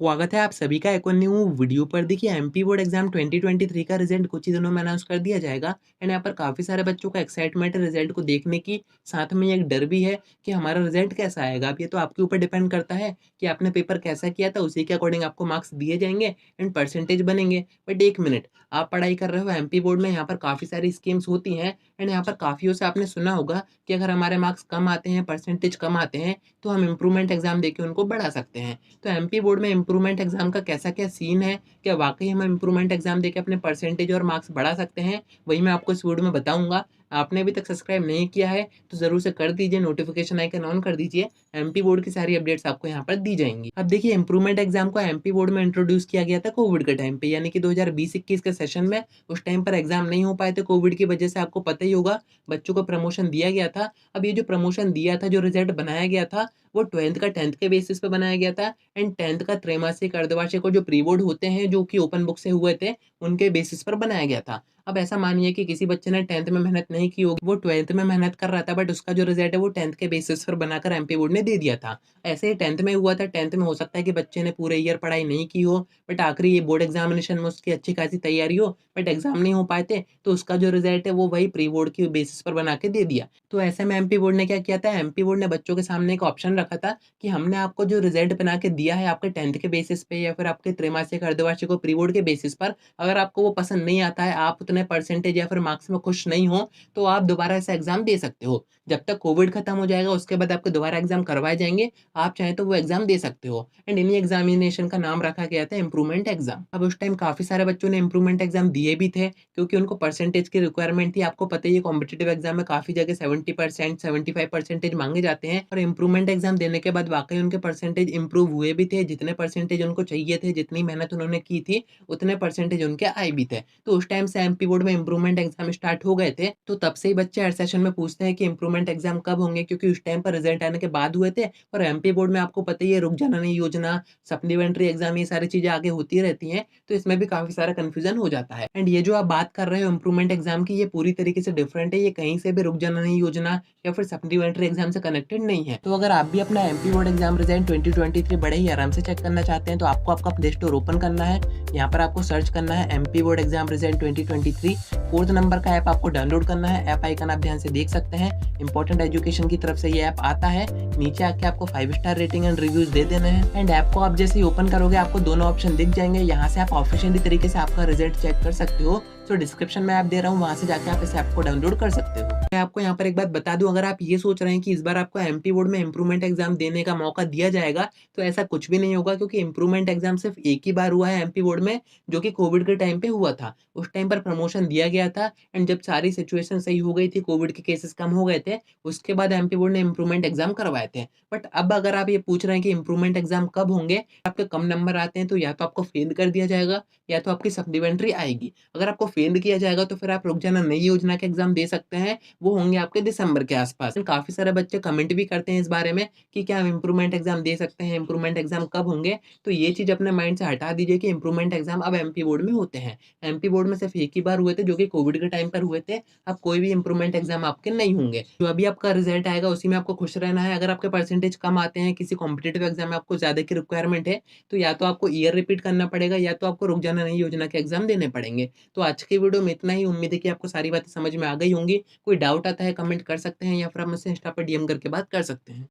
स्वागत है आप सभी का एक और न्यू वीडियो पर। देखिए एमपी बोर्ड एग्जाम 2023 का रिजल्ट कुछ ही दिनों में अनाउंस कर दिया जाएगा एंड यहाँ पर काफ़ी सारे बच्चों का एक्साइटमेंट है रिजल्ट को देखने की। साथ में एक डर भी है कि हमारा रिजल्ट कैसा आएगा। अब ये तो आपके ऊपर डिपेंड करता है कि आपने पेपर कैसा किया था, उसी के अकॉर्डिंग आपको मार्क्स दिए जाएंगे एंड परसेंटेज बनेंगे। बट एक मिनट, आप पढ़ाई कर रहे हो एमपी बोर्ड में, यहाँ पर काफ़ी सारी स्कीम्स होती हैं एंड यहाँ पर काफ़ियों से आपने सुना होगा कि अगर हमारे मार्क्स कम आते हैं, परसेंटेज कम आते हैं, तो हम इम्प्रूवमेंट एग्जाम देके उनको बढ़ा सकते हैं। तो एमपी बोर्ड में इम्प्रूवमेंट एग्जाम का कैसा क्या सीन है, क्या वाकई हम इम्प्रूवमेंट एग्जाम देके अपने परसेंटेज और मार्क्स बढ़ा सकते हैं, वही मैं आपको इस वीडियो में बताऊंगा। आपने अभी तक सब्सक्राइब नहीं किया है तो जरूर से कर दीजिए, नोटिफिकेशन आइकन ऑन कर दीजिए। एमपी बोर्ड की सारी अपडेट्स आपको यहाँ पर दी जाएंगी। अब देखिए इम्प्रूवमेंट एग्जाम को एमपी बोर्ड में इंट्रोड्यूस किया गया था कोविड के टाइम पे, यानी कि 2020-21 के सेशन में। उस टाइम पर एग्जाम नहीं हो पाए थे कोविड की वजह से, आपको पता ही होगा। बच्चों को प्रमोशन दिया गया था। अब ये जो प्रमोशन दिया था, जो रिजल्ट बनाया गया था, वो 12th का 10th के बेसिस पे बनाया गया था एंड 10th का त्रैमासिक अर्धवार्षिक और जो प्री बोर्ड होते हैं जो कि ओपन बुक से हुए थे, उनके बेसिस पर बनाया गया था। अब ऐसा मानिए कि किसी बच्चे ने 10th में मेहनत नहीं की होगी, वो 12th में मेहनत कर रहा था, बट उसका जो रिजल्ट है वो 10th के बेसिस पर बनाकर एमपी बोर्ड ने दे दिया था। ऐसे ही 10th में हुआ था। 10th में हो सकता है कि बच्चे ने पूरे ईयर पढ़ाई नहीं की हो, बट आखिरी ये बोर्ड एग्जामिनेशन में उसकी अच्छी खासी तैयारी हो, बट एग्जाम नहीं हो पाए थे, तो उसका जो रिजल्ट है वो वही प्री बोर्ड की बेसिस पर बना के दे दिया। तो ऐसे में एमपी बोर्ड ने क्या किया था, एमपी बोर्ड ने बच्चों के सामने एक ऑप्शन रखा था कि हमने आपको जो रिजल्ट बना के दिया है आपके 10th के बेसिस पे या फिर आपके त्रैमासिक अर्धवार्षिक और प्री बोर्ड के बेसिस पर, अगर आपको वो पसंद नहीं आता है, आप उतने परसेंटेज या फिर मार्क्स में खुश नहीं हो, तो आप दोबारा ऐसा एग्जाम दे सकते हो। जब तक कोविड खत्म हो जाएगा उसके बाद आपके दोबारा एग्जाम करवाए जाएंगे, आप चाहें तो वो एग्जाम दे सकते हो। एंड इन्हीं एग्जामिनेशन का नाम रखा गया था इम्प्रूवमेंट एग्जाम। अब उस टाइम काफी सारे बच्चों ने इम्प्रूवमेंट एग्जाम दिए भी थे क्योंकि उनको परसेंटेज की रिक्वायरमेंट थी। आपको पता ही है कॉम्पिटेटिव एग्जाम में काफी जगह 70%, 75% मांगे जाते हैं, और इम्प्रूवमेंट एग्जाम देने के बाद वाकई उनके परसेंटेज इंप्रूव हुए भी थे। जितने परसेंटेज उनको चाहिए थे, जितनी मेहनत उन्होंने की थी, उतने परसेंटेज उनके आए भी थे। तो उस टाइम से एमपी बोर्ड में इम्प्रूवमेंट एग्जाम स्टार्ट हो गए थे। तो तब से ही बच्चे हर सेशन में पूछते हैं कि इम्प्रूवमेंट एग्जाम कब होंगे, क्योंकि उस टाइम पर रिजल्ट आने के बाद हुए थे। और एमपी बोर्ड में आपको पता ही है रुक जाना नहीं योजना, सप्लीमेंट्री एग्जाम, ये सारी चीजें आगे होती रहती हैं, तो इसमें भी काफी सारा कंफ्यूजन हो जाता है। एंड ये जो आप बात कर रहे हो इम्प्रूवमेंट एग्जाम की, ये पूरी तरीके से डिफरेंट है। ये कहीं से भी रुक जाना नहीं योजना या फिर सप्लीमेंट्री एग्जाम से कनेक्टेड नहीं है। तो अगर आप भी अपना एमपी बोर्ड एग्जाम रिजल्ट 2023 बड़े ही आराम से चेक करना चाहते हैं, तो आपको आपका प्ले स्टोर ओपन करना है। यहाँ पर आपको सर्च करना है MP board exam result 2023। 4th number का ऐप आपको डाउनलोड करना है। ऐप आइकन आप ध्यान से देख सकते हैं, इंपॉर्टेंट एजुकेशन की तरफ से ये ऐप आता है। नीचे आके आपको 5 स्टार रेटिंग एंड रिव्यूज दे देना है। एंड ऐप को आप जैसे ही ओपन करोगे आपको दोनों ऑप्शन दिख जाएंगे। यहाँ से आप ऑफिशियली तरीके से आपका रिजल्ट चेक कर सकते हो। तो डिस्क्रिप्शन में ऐप दे रहा हूँ, वहां से जाके आप इस ऐप को डाउनलोड कर सकते हो। मैं आपको यहाँ पर एक बात बता दूं, अगर आप ये सोच रहे हैं कि इस बार आपको एमपी बोर्ड में इम्प्रूवमेंट एग्जाम देने का मौका दिया जाएगा, तो ऐसा कुछ भी नहीं होगा, क्योंकि इम्प्रूवमेंट एग्जाम सिर्फ एक ही बार हुआ है एमपी बोर्ड में, जो कि कोविड के टाइम पे हुआ था। उस टाइम पर प्रमोशन दिया गया था एंड जब सारी सिचुएशन सही हो गई थी, कोविड के केसेस कम हो गए थे, उसके बाद एमपी बोर्ड ने इम्प्रूवमेंट एग्जाम करवाए थे। बट अब अगर आप ये पूछ रहे हैं कि इम्प्रूवमेंट एग्जाम कब होंगे, आपके कम नंबर आते हैं तो या तो आपको फेल कर दिया जाएगा या तो आपकी सप्लीमेंट्री आएगी। अगर आपको फेल किया जाएगा तो फिर आप रुक जाना नई योजना के एग्जाम दे सकते हैं, वो होंगे आपके दिसंबर के आसपास। काफी सारे बच्चे कमेंट भी करते हैं इस बारे में कि क्या हम इम्प्रूवमेंट एग्जाम दे सकते हैं, इम्प्रूवमेंट एग्जाम कब होंगे। तो ये चीज अपने माइंड से हटा दीजिए कि इम्प्रूवमेंट एग्जाम अब एमपी बोर्ड में होते हैं। एमपी बोर्ड में सिर्फ एक ही बार हुए थे, जो कि कोविड के टाइम पर हुए थे। अब कोई भी इम्प्रूवमेंट एग्जाम आपके नहीं होंगे। जो अभी आपका रिजल्ट आएगा उसी में आपको खुश रहना है। अगर आपके परसेंटेज कम आते हैं, किसी कॉम्पिटेटिव एग्जाम में आपको ज्यादा की रिक्वायरमेंट है, तो या तो आपको ईयर रिपीट करना पड़ेगा या तो आपको रुक जाना नहीं योजना के एग्जाम देने पड़ेंगे। तो आज की वीडियो में इतना ही। उम्मीद है कि आपको सारी बातें समझ में आ गई होंगी। कोई डाउट आता है कमेंट कर सकते हैं या फिर आप मुझसे इंस्टा पर डीएम करके बात कर सकते हैं।